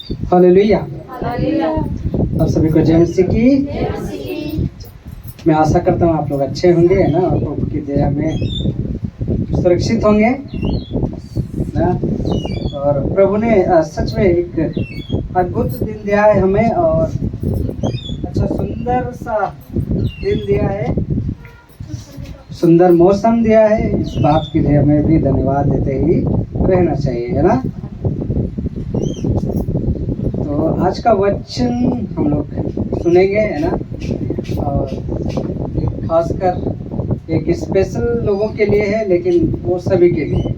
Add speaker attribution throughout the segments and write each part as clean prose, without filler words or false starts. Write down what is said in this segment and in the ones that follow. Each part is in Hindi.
Speaker 1: हालेलुया। आप सभी को जय मसीह की। मैं आशा करता हूँ आप लोग अच्छे होंगे, है ना, और प्रभु की दया में सुरक्षित होंगे ना। और प्रभु ने सच में एक अद्भुत दिन दिया है हमें, और अच्छा सुंदर सा दिन दिया है, सुंदर मौसम दिया है। इस बात के लिए हमें भी धन्यवाद देते ही रहना चाहिए, है ना। तो आज का वचन हम लोग सुनेंगे, है ना, और खासकर एक स्पेशल लोगों के लिए है, लेकिन वो सभी के लिए है।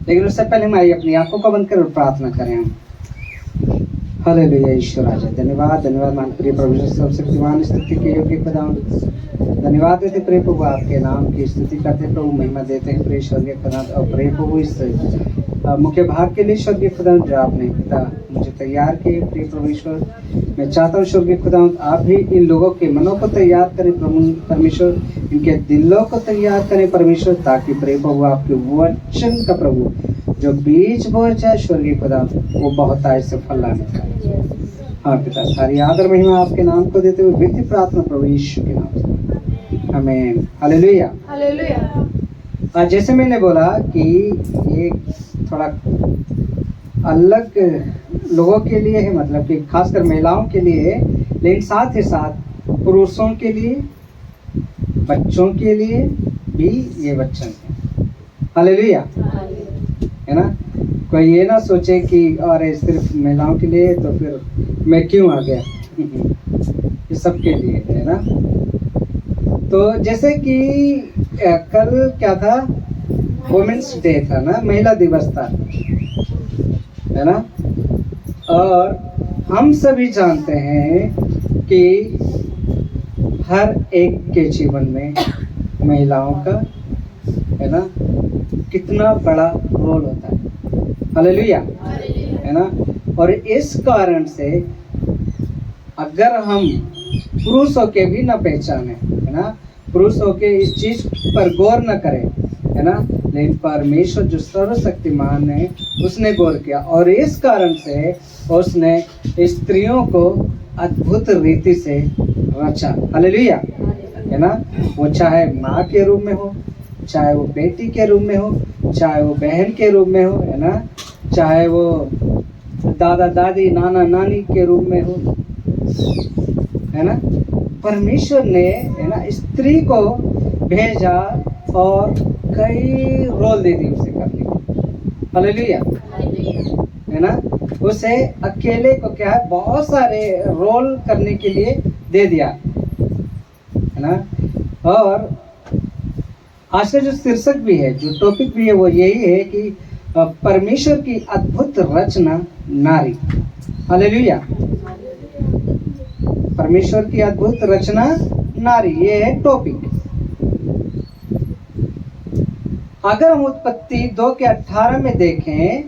Speaker 1: लेकिन उससे पहले हम आइए अपनी आंखों को बंद कर प्रार्थना करें हम। हालेलुया। ईश्वर राजा धन्यवाद, धन्यवाद मान प्रिय प्रभु सर्वशक्तिमान स्तुति के योग्य खुदावन, धन्यवाद देते प्रिय प्रभु, आपके नाम की स्तुति करते प्रभु, महिमा देते हैं प्रिय स्वर्गीय खुदा। और प्रिय प्रभु इस मुख्य भाग के लिए स्वर्गीय खुदा जो आपने पिता मुझे तैयार किए प्रिय प्रभु ईश्वर, मैं चाहता हूँ स्वर्गीय खुदा आप भी इन लोगों के मनों को तैयार करें प्रभु परमेश्वर, इनके दिलों को तैयार करें परमेश्वर, ताकि प्रिय प्रभु आपके वचन का प्रभु जो बीज बोए जाए स्वर्गीय खुदा वो बहुत आय से फल लाने का। हाँ पिता, सारी आदर महिमा आपके नाम को देते हुए विनती प्रार्थना प्रभु यीशु के नाम से, आमीन। हालेलुया। हालेलुया। जैसे मैंने बोला कि ये थोड़ा अलग लोगों के लिए है, मतलब कि खासकर महिलाओं के लिए है, लेकिन साथ ही साथ पुरुषों के लिए, बच्चों के लिए भी ये वचन है। हालेलुया, है ना। कोई ये ना सोचे कि अरे सिर्फ महिलाओं के लिए तो फिर मैं क्यों आ गया। ये सबके लिए है ना। तो जैसे कि कल क्या था, वुमेन्स डे था ना, महिला दिवस था, है ना। और हम सभी जानते हैं कि हर एक के जीवन में महिलाओं का, है ना, कितना बड़ा रोल होता है। हालेलुया, है ना। और इस कारण से अगर हम पुरुष होके भी न पहचाने, है ना, पुरुष होके इस चीज पर गौर न करें, है ना, लेकिन परमेश्वर जो सर्वशक्तिमान है उसने गौर किया, और इस कारण से उसने स्त्रियों को अद्भुत रीति से रचा। हालेलुया, है ना। वो चाहे माँ के रूप में हो, चाहे वो बेटी के रूप में हो, चाहे वो बहन के रूप में हो, है ना, चाहे वो दादा दादी नाना नानी के रूप में हो, है ना। परमेश्वर ने, है ना, स्त्री को भेजा और कई रोल दे दी उसे करने को। हालेलुया, है ना। उसे अकेले को क्या है, बहुत सारे रोल करने के लिए दे दिया, है ना। और आज का जो शीर्षक भी है, जो टॉपिक भी है, वो यही है कि परमेश्वर की अद्भुत रचना नारी। हालेलुया, परमेश्वर की अद्भुत रचना नारी, ये है टॉपिक। अगर हम उत्पत्ति 2:18 में देखें,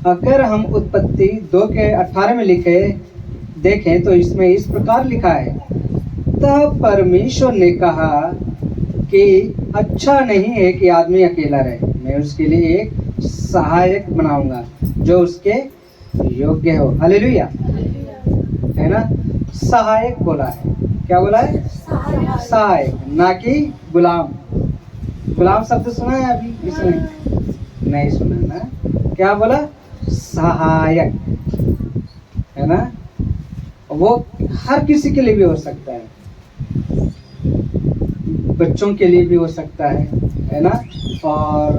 Speaker 1: अगर हम उत्पत्ति 2:18 में देखें तो इसमें इस प्रकार लिखा है, तब परमेश्वर ने कहा कि अच्छा नहीं है कि आदमी अकेला रहे, मैं उसके लिए एक सहायक बनाऊंगा जो उसके योग्य हो। हालेलुया, है ना। सहायक बोला है, क्या बोला है? सहायक, ना कि गुलाम। गुलाम शब्द सुना है अभी इसमें? नहीं सुना ना। क्या बोला? सहायक, है ना। वो हर किसी के लिए भी हो सकता है, बच्चों के लिए भी हो सकता है ना, और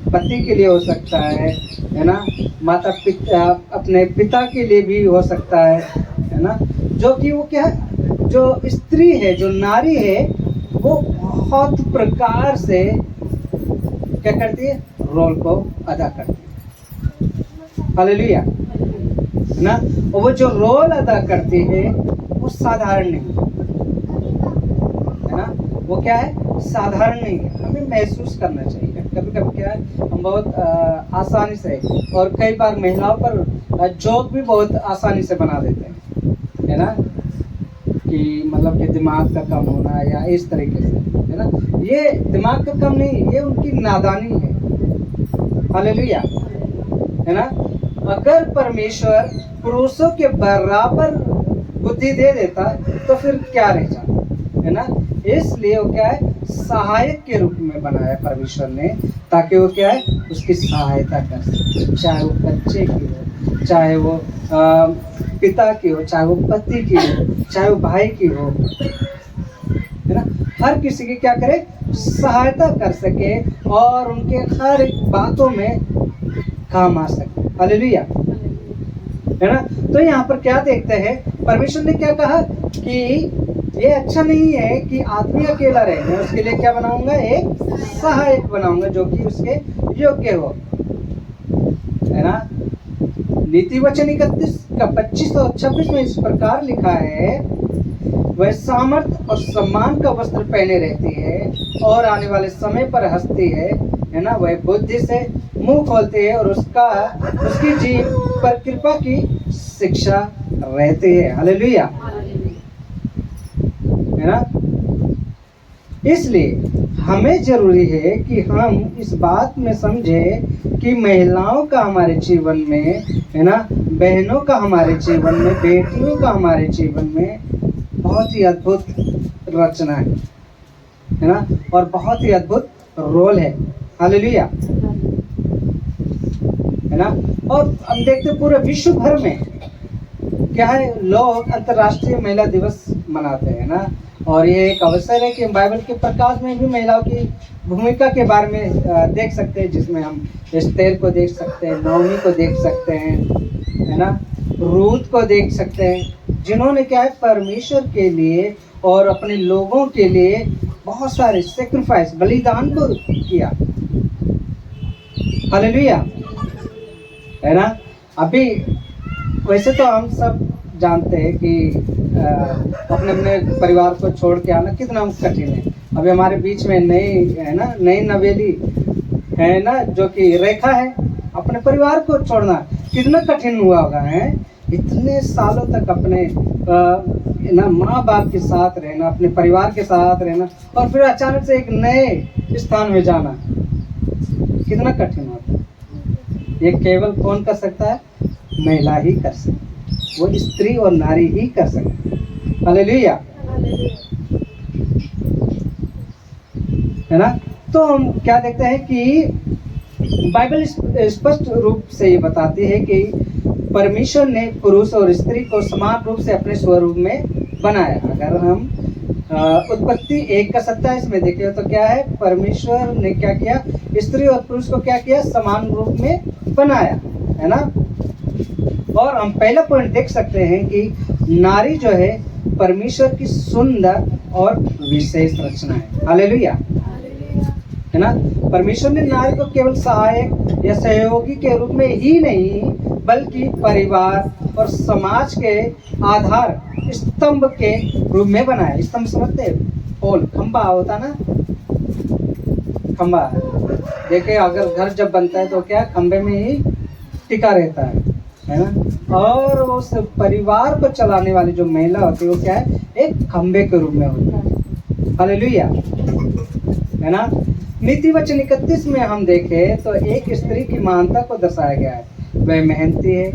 Speaker 1: पति के लिए हो सकता है ना, माता पिता अपने पिता के लिए भी हो सकता है ना। जो कि वो क्या है, जो स्त्री है, जो नारी है, वो बहुत प्रकार से क्या करती है, रोल को अदा करती है। हालेलुया, है ना। और वो जो रोल अदा करती है वो साधारण नहीं है ना, वो क्या है, साधारण नहीं है। हमें महसूस करना चाहिए। कभी कभी क्या है, हम बहुत आसानी से, और कई बार महिलाओं पर जोक भी बहुत आसानी से बना देते हैं, है ना, कि मतलब कि दिमाग का कम होना या इस तरीके से, है ना। ये दिमाग का कम नहीं, ये उनकी नादानी है। हालेलुया, है ना। अगर परमेश्वर पुरुषों के बराबर बुद्धि दे देता तो फिर क्या रह जाता, है ना। इसलिए वो क्या है, सहायक के रूप में बनाया परमेश्वर ने, ताकि वो क्या है, उसकी सहायता कर सके। चाहे वो बच्चे की हो, चाहे वो पिता की हो, चाहे वो पति की हो, चाहे वो भाई की हो, है ना। हर किसी की क्या करे, सहायता कर सके और उनके हर एक बातों में काम आ सके। हालेलुया, है ना। तो यहाँ पर क्या देखते हैं, परमेश्वर ने क्या कहा कि ये अच्छा नहीं है कि आदमी अकेला रहे, मैं उसके लिए क्या बनाऊंगा, एक सहायक बनाऊंगा जो कि उसके योग्य हो, है ना। नीति वचन 31 का 25 और 26 में इस प्रकार लिखा है, वह सामर्थ और सम्मान का वस्त्र पहने रहती है और आने वाले समय पर हंसती है ना। वह बुद्धि से मुंह खोलती है और उसकी जीभ पर कृपा की शिक्षा रहती है। हालेलुया, है ना। इसलिए हमें जरूरी है कि हम इस बात में समझे कि महिलाओं का हमारे जीवन में, है ना, बहनों का हमारे जीवन में, बेटियों का हमारे जीवन में बहुत ही अद्भुत रचना है ना, और बहुत ही अद्भुत रोल है। हालेलुया, है ना। और हम देखते पूरे विश्व भर में क्या है, लोग अंतर्राष्ट्रीय महिला दिवस मनाते हैं ना। और ये एक अवसर है कि हम बाइबल के प्रकाश में भी महिलाओं की भूमिका के बारे में देख सकते हैं, जिसमें हम एस्तेर को देख सकते हैं, नोमी को देख सकते हैं, है ना, रूत को देख सकते हैं, जिन्होंने क्या है, परमेश्वर के लिए और अपने लोगों के लिए बहुत सारे सेक्रीफाइस, बलिदान को किया। हालेलुया, है ना। अभी वैसे तो हम सब जानते हैं कि अपने अपने परिवार को छोड़ के आना कितना कठिन है। अभी हमारे बीच में नई नवेली है ना, जो कि रेखा है, अपने परिवार को छोड़ना कितना कठिन हुआ होगा, है। इतने सालों तक अपने ना माँ बाप के साथ रहना, अपने परिवार के साथ रहना, और फिर अचानक से एक नए स्थान में जाना कितना कठिन होता है। ये केवल कौन कर सकता है, महिला ही कर सकती, वो स्त्री और नारी ही कर सकती। हालेलुया, है ना। तो हम क्या देखते हैं कि बाइबल स्पष्ट रूप से ये बताती है कि परमेश्वर ने पुरुष और स्त्री को समान रूप से अपने स्वरूप में बनाया। अगर हम उत्पत्ति 1:27 में देखें तो क्या है, परमेश्वर ने क्या किया, स्त्री और पुरुष को क्या किया, समान रूप में बनाया, है ना। और हम पहला पॉइंट देख सकते हैं कि नारी जो है परमेश्वर की सुंदर और विशेष रचना है। हालेलुया, है ना। परमेश्वर ने नारी को केवल सहायक या सहयोगी के रूप में ही नहीं, बल्कि परिवार और समाज के आधार स्तंभ के रूप में बनाया। स्तंभ समझते हैं, पोल, खंबा होता ना, खंबा देखिए, अगर घर जब बनता है तो क्या खंबे में ही टिका रहता है ना। और उस परिवार को चलाने वाली जो महिला होती है वो क्या है, एक खंबे के रूप में होती है। हालेलुया, है ना। नीति वचन 31 में हम देखें तो एक स्त्री की महानता को दर्शाया गया है। वह मेहनती है,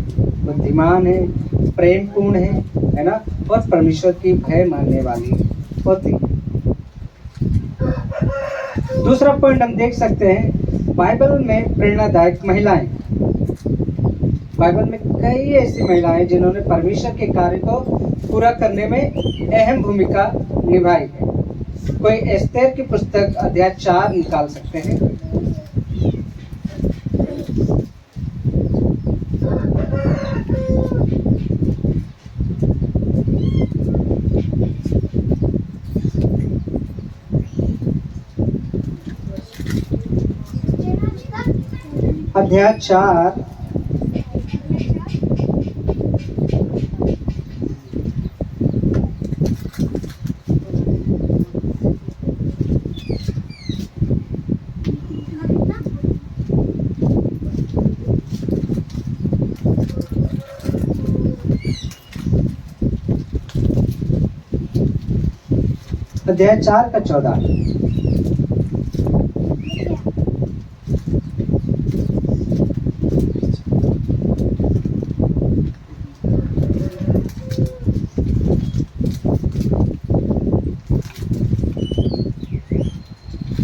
Speaker 1: बुद्धिमान है, प्रेमपूर्ण है ना, और परमेश्वर की भय मानने वाली होती है। दूसरा पॉइंट हम देख सकते हैं, बाइबल में प्रेरणादायक महिलाएं। बाइबल में कई ऐसी महिलाएं जिन्होंने परमेश्वर के कार्य को पूरा करने में अहम भूमिका निभाई है। कोई एस्तेर की पुस्तक अध्याय 4 निकाल सकते हैं। अध्याय 4 अध्याय 4 का 14।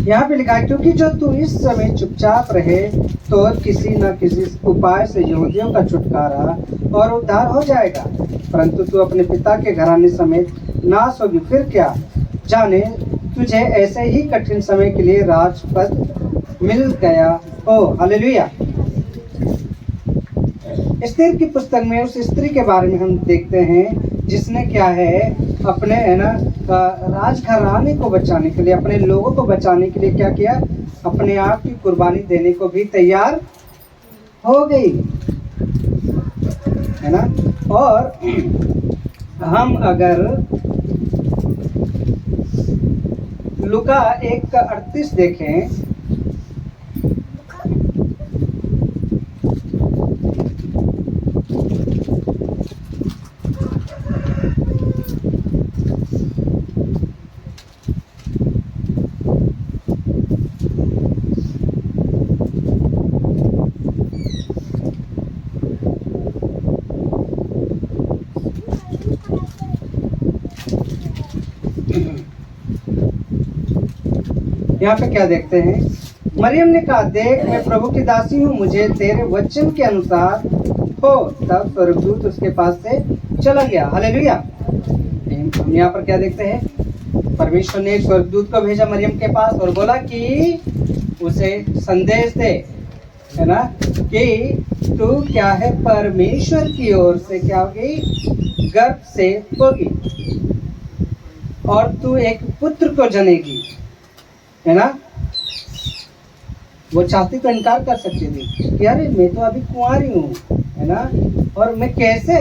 Speaker 1: यहाँ पे लिखा है, क्योंकि जो तू इस समय चुपचाप रहे तो किसी न किसी उपाय से यहूदियों का छुटकारा और उद्धार हो जाएगा, परंतु तू अपने पिता के घराने समेत नाश होगी। फिर क्या जाने तुझे ऐसे ही कठिन समय के लिए राजपद मिल गया हो। हालेलुया। एस्तेर की पुस्तक में उस स्त्री के बारे में हम देखते हैं जिसने क्या है अपने राजघराने को बचाने के लिए, अपने लोगों को बचाने के लिए क्या किया, अपने आप की कुर्बानी देने को भी तैयार हो गई, है ना। और हम अगर लूका 1:38 देखें, यहाँ पे क्या देखते हैं, मरियम ने कहा, देख मैं प्रभु की दासी हूँ, मुझे तेरे वचन के अनुसार हो। तब स्वर्गदूत उसके पास से चला गया। हालेलुया। हम यहाँ पर क्या देखते हैं, परमेश्वर ने एक स्वर्गदूत को भेजा मरियम के पास और बोला कि उसे संदेश दे, है ना, कि तू क्या है परमेश्वर की ओर से क्या होगी, गर्भ से होगी और तू एक पुत्र को जनेगी, है ना। वो चाहती तो इनकार कर सकती थी कि अरे मैं तो अभी कुंवारी हूँ, है ना, और मैं कैसे,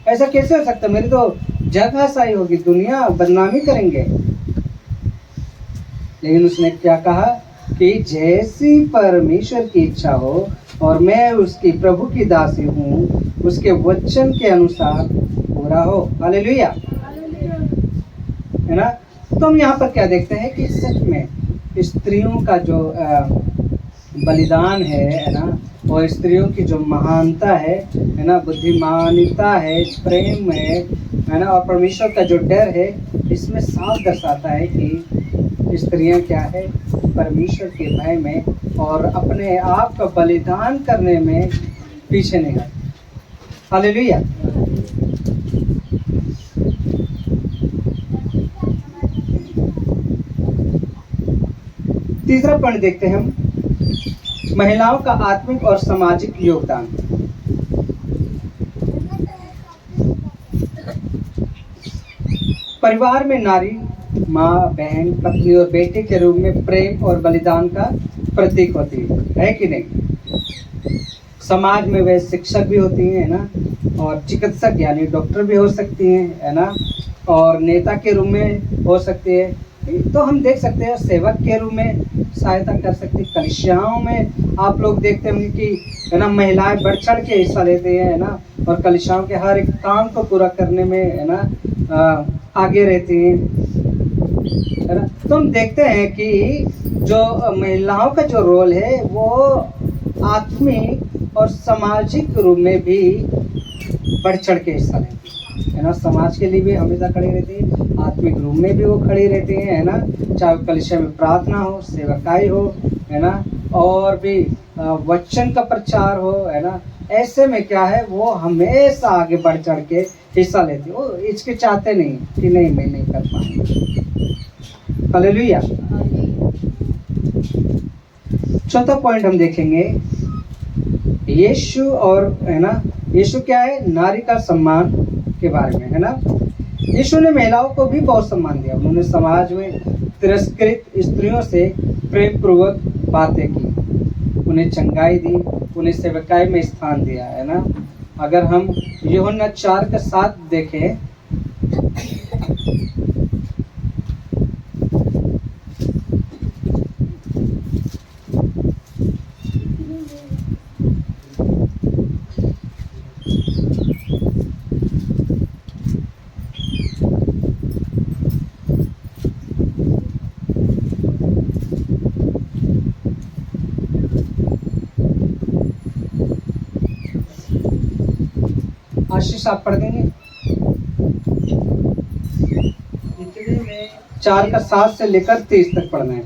Speaker 1: ऐसा कैसे हो सकता, मेरी तो जगह सही होगी, दुनिया बदनामी करेंगे। लेकिन उसने क्या कहा कि जैसी परमेश्वर की इच्छा हो और मैं उसकी प्रभु की दासी हूँ, उसके वचन के अनुसार पूरा हो। हालेलुया, है ना। तो हम यहाँ पर क्या देखते हैं कि सच में स्त्रियों का जो बलिदान है ना, और स्त्रियों की जो महानता है ना, बुद्धिमानिता है, प्रेम है ना, और परमेश्वर का जो डर है, इसमें साफ दर्शाता है कि स्त्रियां क्या है, परमेश्वर के भय में और अपने आप का बलिदान करने में पीछे नहीं है। हालेलुया। तीसरा पॉइंट देखते हैं हम, महिलाओं का आत्मिक और सामाजिक योगदान। परिवार में नारी माँ, बहन, पत्नी और बेटे के रूप में प्रेम और बलिदान का प्रतीक होती है कि नहीं। समाज में वे शिक्षक भी होती हैं, है ना, और चिकित्सक यानी डॉक्टर भी हो सकती हैं, है ना, और नेता के रूप में हो सकती है। तो हम देख सकते हैं सेवक के रूप में सहायता कर सकती है। कलीसियाओं में आप लोग देखते होंगे कि, है ना, महिलाएं बढ़ चढ़ के हिस्सा लेती हैं, है ना, और कलीसियाओं के हर एक काम को पूरा करने में, है ना, आगे रहती हैं, है ना। तो हम देखते हैं कि जो महिलाओं का जो रोल है वो आत्मिक और सामाजिक रूप में भी बढ़ चढ़ के हिस्सा लेती है ना। समाज के लिए भी हमेशा खड़ी रहती है, आत्मिक रूप में भी वो खड़ी रहती है ना, चाहे कलीसिया में प्रार्थना हो, सेवकाई हो, है ना, और भी वचन का प्रचार हो, है ना। ऐसे में क्या है, वो हमेशा आगे बढ़ चढ़ के हिस्सा लेती है। वो हिचकिचाते नहीं कि नहीं मैं नहीं कर पाऊंगी। हालेलुया। चौथा पॉइंट हम देखेंगे, यीशु और, है ना, यीशु क्या है, नारी का सम्मान के बारे में, है ना। यीशु ने महिलाओं को भी बहुत सम्मान दिया। उन्होंने समाज में तिरस्कृत स्त्रियों से प्रेम पूर्वक बातें की, उन्हें चंगाई दी, उन्हें सेवकाई में स्थान दिया, है ना। अगर हम यूहन्ना 4:7 देखें, आशीष आप पढ़ देंगे।
Speaker 2: इतने में
Speaker 1: 4 का 7 से लेकर 30 तक पढ़ना है।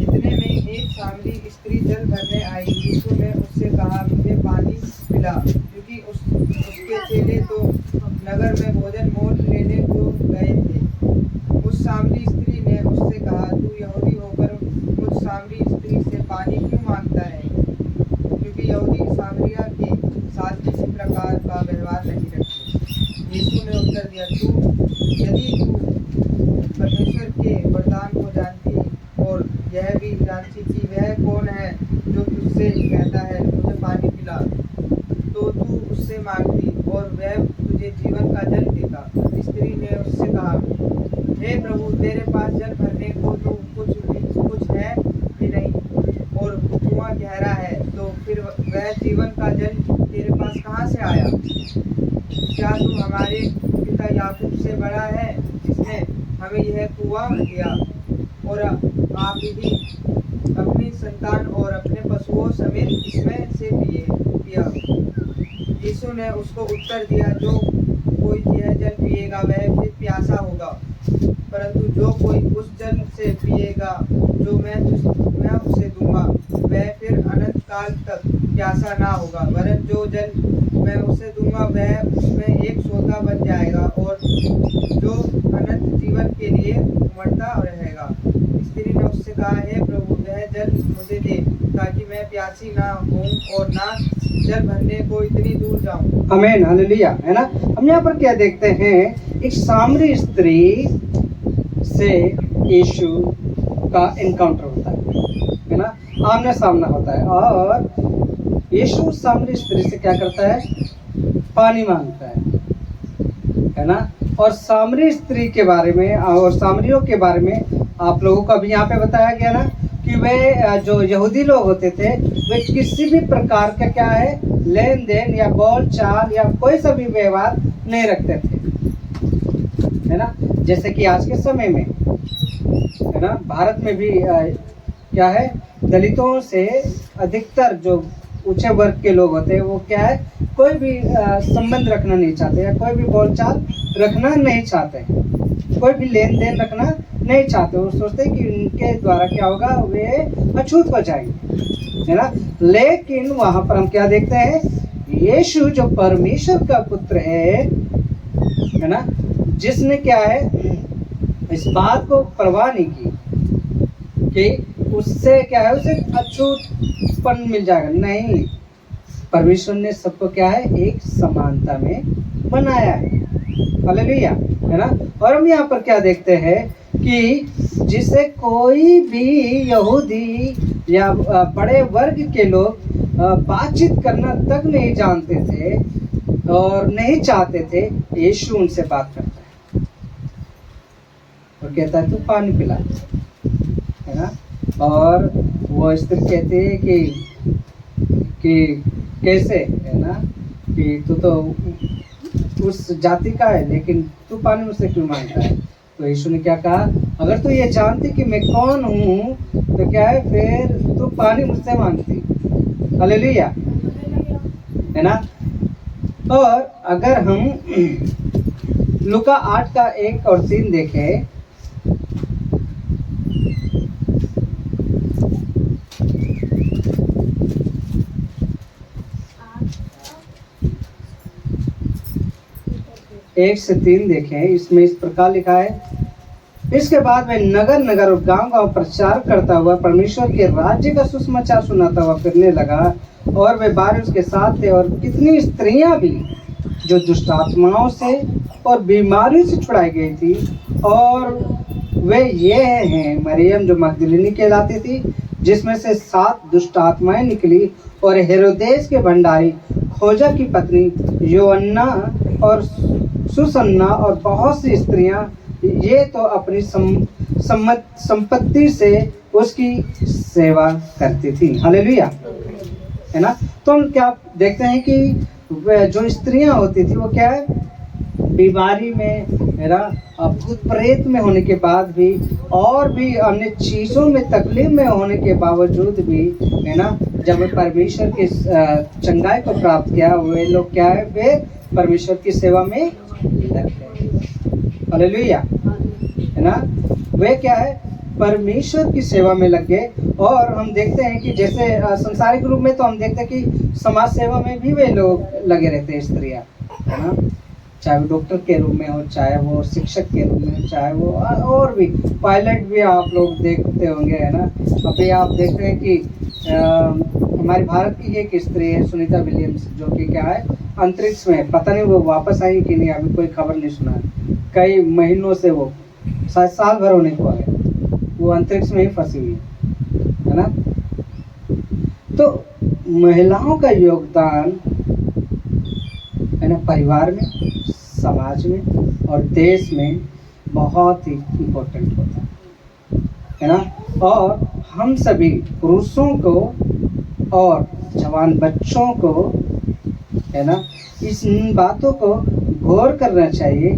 Speaker 2: इतने में एक सामरी स्त्री जल भरने आई। यीशु ने उससे कहा, मुझे पानी पिला, क्योंकि उसके चेले तो नगर में भोजन मोल लेने को गए थे। उस सामरी स्त्री ने उससे कहा, तू यहूदी होकर मुझ सामरी स्त्री से पानी क्यों मांगता है? क्योंकि यहूदी सामरिया के साथ किसी प्रकार का व्यवहार नहीं रखते। यीशु ने उत्तर दिया, यदि तू परमेश्वर के वरदान को जानती और यह भी जानती कि वह कौन है जो तुझसे कहता है, मुझे पानी पिला, तो तू उससे मांगती और वह तुझे जीवन का जल देता। स्त्री ने उससे कहा, हे प्रभु, तेरे पास जल भरने को तो कुछ है भी नहीं, और कुआं गहरा है, तो फिर वह जीवन का जल तेरे पास कहाँ से आया? क्या तू हमारे पिता याकूब से बड़ा है, जिसने हमें यह कुआं दिया और आप ही अपनी संतान और अपने पशुओं समेत इसमें से पिया? यीशु ने उसको उत्तर दिया, जो कोई यह जल पिएगा वह फिर प्यासा होगा, परंतु जो कोई उस जल से पिएगा जो मैं उसे दूंगा, वह फिर अनंत काल तक प्यासा ना होगा, वरन जो जल मैं उसे दूंगा वह उसमें एक सोता बन जाएगा और जो अनंत जीवन के लिए उमड़ता रहेगा। स्त्री ने उससे कहा, हे प्रभु, वह जल मुझे दे, ताकि मैं प्यासी ना हूँ और ना जल भरने को इतनी दूर जाऊँ।
Speaker 1: आमीन, हालेलुया। है ना, हम यहाँ पर क्या देखते हैं, एक सामरी स्त्री से यीशु का एनकाउंटर होता है ना, आमने सामना होता है, और यीशु सामरी स्त्री से क्या करता है, पानी मांगता है ना। और सामरी स्त्री के बारे में और सामरियों के बारे में आप लोगों को अभी यहाँ पे बताया गया ना कि वे जो यहूदी लोग होते थे, वे किसी भी प्रकार का क्या है, लेन देन या बोल चाल या कोई सा भी व्यवहार नहीं रखते थे, है ना। जैसे कि आज के समय में, है ना, भारत में भी क्या है, दलितों से अधिकतर जो ऊंचे वर्ग के लोग होते हैं वो क्या है, कोई भी संबंध रखना नहीं चाहते, या कोई भी बोलचाल रखना नहीं चाहते, कोई भी लेन देन रखना नहीं चाहते। वो सोचते कि उनके द्वारा क्या होगा, वे अछूत हो जाएंगे, है ना। लेकिन वहां पर हम क्या देखते हैं, यीशु जो परमेश्वर का पुत्र है ना, जिसने क्या है, इस बात को परवाह नहीं की कि उससे क्या है, उसे अछूतपन मिल जाएगा, नहीं। परमेश्वर ने सबको क्या है, एक समानता में बनाया है, हालेलुया, है ना। और हम यहाँ पर क्या देखते हैं कि जिसे कोई भी यहूदी या बड़े वर्ग के लोग बातचीत करना तक नहीं जानते थे और नहीं चाहते थे, यीशु उनसे बात करता है और कहता है, तू पानी पिला, है ना। और वो स्त्री कहती है कि कैसे, है ना, कि तू तो उस जाति का है, लेकिन तू पानी मुझसे क्यों मांगता है? तो यीशु ने क्या कहा, अगर तू ये जानती कि मैं कौन हूँ तो क्या है, फिर तू पानी मुझसे मांगती, हालेलुया, है ना। और अगर हम लूका 8 का 1 और 3 देखें, एक से 3 देखें, इसमें इस प्रकार लिखा है, इसके बाद वह नगर नगर और गांव गांव प्रचार करता हुआ परमेश्वर के राज्य का सुसमाचार सुनाता हुआ फिरने लगा, और वे 12 उसके साथ थे, और कितनी स्त्रियां भी जो दुष्ट आत्माओं से और बीमारियों से छुड़ाई गई थी, और वे ये हैं, मरियम जो मगदलिनी कहलाती थी, जिसमें से 7 दुष्ट आत्माएं निकली, और हेरोदेस के भंडारी खोजा की पत्नी योअन्ना और सुसन्ना और बहुत सी स्त्रियां, ये तो अपनी संपत्ति से उसकी सेवा करती थी, हालेलुया, है ना। तो हम क्या देखते हैं कि जो स्त्रियां होती थी वो क्या है, बीमारी में, है ना, भूत प्रेत में होने के बाद भी, और भी अन्य चीज़ों में तकलीफ में होने के बावजूद भी, है ना, जब परमेश्वर के चंगाई को प्राप्त किया, वे लोग क्या है, वे परमेश्वर की सेवा में लगते हैं, हालेलुया, है ना। वे क्या है, परमेश्वर की सेवा में लग गए। और हम देखते हैं कि जैसे संसारिक रूप में तो हम देखते हैं कि समाज सेवा में भी वे लोग लगे रहते हैं, स्त्रियां, है ना। चाहे वो डॉक्टर के रूप में हो, चाहे वो शिक्षक के रूप में हो, चाहे वो और भी पायलट भी आप लोग देखते होंगे, है ना। अभी आप देखते हैं कि हमारे भारत की एक स्त्री है सुनीता विलियम्स, जो कि क्या है, अंतरिक्ष में, पता नहीं वो वापस आई कि नहीं, अभी कोई खबर नहीं सुना। कई महीनों से वो, शायद साल भर होने को है, वो अंतरिक्ष में ही फंसी हुई है ना। तो महिलाओं का योगदान, है ना, परिवार में, समाज में और देश में बहुत ही इम्पोर्टेंट होता है ना। और हम सभी पुरुषों को और जवान बच्चों को, है ना, इन बातों को गौर करना चाहिए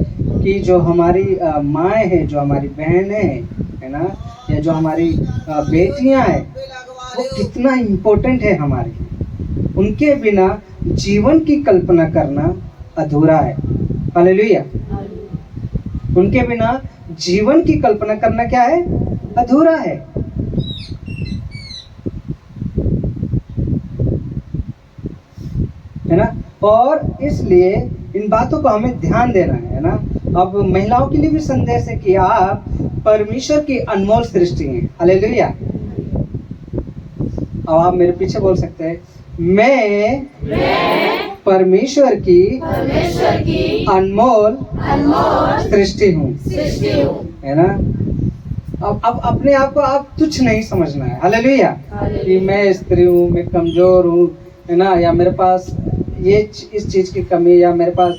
Speaker 1: कि जो हमारी माएँ हैं, जो हमारी बहनें हैं, है ना, या जो हमारी बेटियां हैं, वो कितना इम्पोर्टेंट है हमारे लिए। उनके बिना जीवन की कल्पना करना अधूरा है। हालेलुया। उनके बिना जीवन की कल्पना करना क्या है, अधूरा है। है ना। और इसलिए इन बातों को हमें ध्यान देना है ना। अब महिलाओं के लिए भी संदेश है कि आप परमेश्वर की अनमोल सृष्टि हैं। हालेलुया। अब आप मेरे पीछे बोल सकते हैं, मैं परमेश्वर की अनमोल सृष्टि हूँ, है ना। अब अपने आप को आप तुच्छ नहीं समझना है। हालेलुया। कि मैं स्त्री हूँ, मैं कमजोर हूँ, है ना, या मेरे पास ये इस चीज की कमी है, या मेरे पास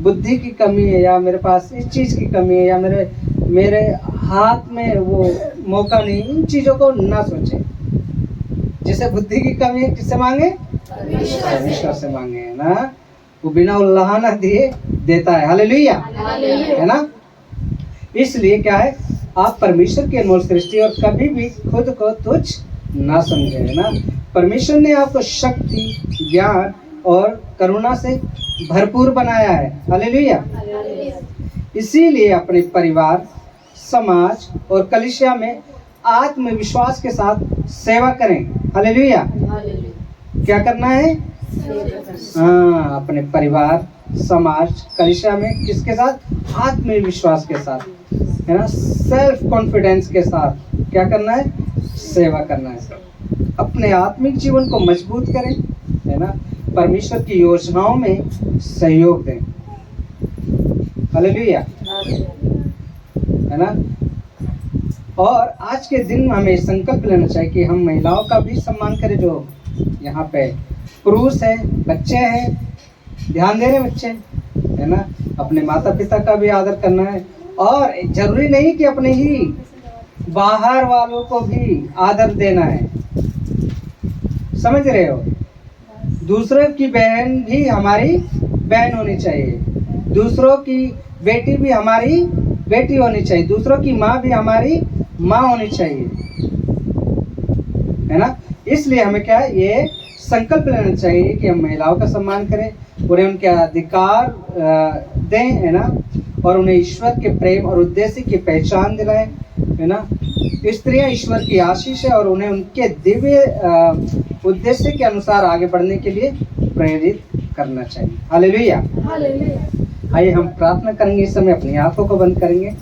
Speaker 1: बुद्धि की कमी है, या मेरे पास इस चीज की कमी है, या मेरे हाथ में वो मौका नहीं। इन चीजों को ना सोचे। जिसे बुद्धि की कमी है, किससे मांगे, परमेश्वर से मांगे, है ना। वो बिना उल्लाहना दिए देता है। हालेलुया, है ना। इसलिए क्या है, आप परमेश्वर की अनमोल सृष्टि और कभी भी खुद को तुच्छ ना समझे, है ना। परमेश्वर ने आपको शक्ति, ज्ञान और करुणा से भरपूर बनाया है। हालेलुया। इसीलिए अपने परिवार, समाज और कलीसिया में आत्मविश्वास के साथ सेवा करें। हालेलुया। क्या करना है, हाँ, अपने परिवार, समाज, कलीसिया में किसके साथ, आत्मविश्वास के साथ, है ना, सेल्फ कॉन्फिडेंस के साथ क्या करना है, सेवा करना है। अपने आत्मिक जीवन को मजबूत करें, है ना, परमेश्वर की योजनाओं में सहयोग दें। हालेलुया, है ना। और आज के दिन हमें संकल्प लेना चाहिए कि हम महिलाओं का भी सम्मान करें। जो यहाँ पे पुरुष है, बच्चे हैं, ध्यान दे रहे बच्चे, है ना, अपने माता पिता का भी आदर करना है। और जरूरी नहीं कि अपने ही बाहर वालों को भी आदर देना है, समझ रहे हो। दूसरों की बहन भी हमारी बहन होनी चाहिए, दूसरों की बेटी भी हमारी बेटी होनी चाहिए, दूसरों की माँ भी हमारी माँ होनी चाहिए, है ना। इसलिए हमें क्या है, ये संकल्प लेना चाहिए कि हम महिलाओं का सम्मान करें, उन्हें उनके अधिकार दें, है ना, और उन्हें ईश्वर के प्रेम और उद्देश्य की पहचान दिलाएं, है ना। स्त्रियां ईश्वर की आशीष है और उन्हें उनके दिव्य उद्देश्य के अनुसार आगे बढ़ने के लिए प्रेरित करना चाहिए। हालेलुया। आइए हम प्रार्थना करेंगे। इस समय अपनी आंखों को बंद करेंगे।